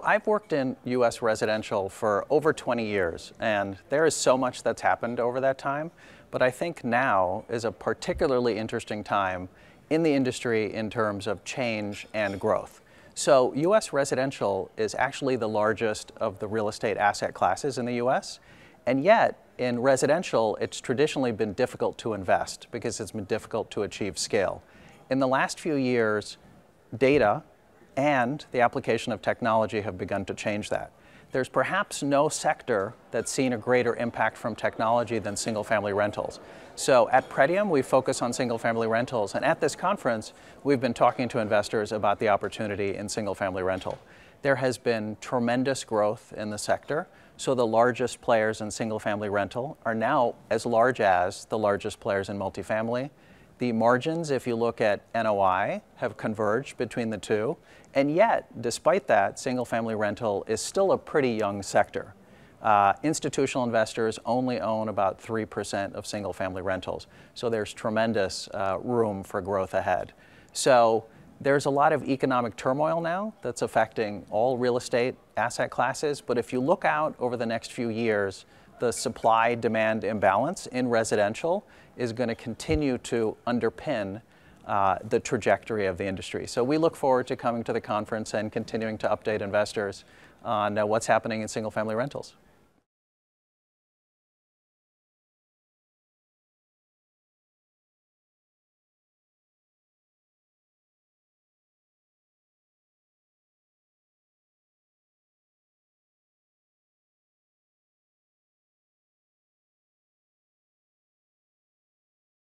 I've worked in U.S. residential for over 20 years, and there is so much that's happened over that time. But I think now is a particularly interesting time in the industry in terms of change and growth. So U.S. residential is actually the largest of the real estate asset classes in the U.S., and yet in residential, it's traditionally been difficult to invest because it's been difficult to achieve scale. In the last few years, data and the application of technology have begun to change that. There's perhaps no sector that's seen a greater impact from technology than single-family rentals. So at Pretium, we focus on single-family rentals, and at this conference, we've been talking to investors about the opportunity in single-family rental. There has been tremendous growth in the sector, so the largest players in single-family rental are now as large as the largest players in multifamily. The margins, if you look at NOI, have converged between the two, and yet, despite that, single-family rental is still a pretty young sector. Institutional investors only own about 3% of single-family rentals, so there's tremendous room for growth ahead. So there's a lot of economic turmoil now that's affecting all real estate asset classes, but if you look out over the next few years, the supply-demand imbalance in residential is going to continue to underpin the trajectory of the industry. So we look forward to coming to the conference and continuing to update investors on what's happening in single-family rentals.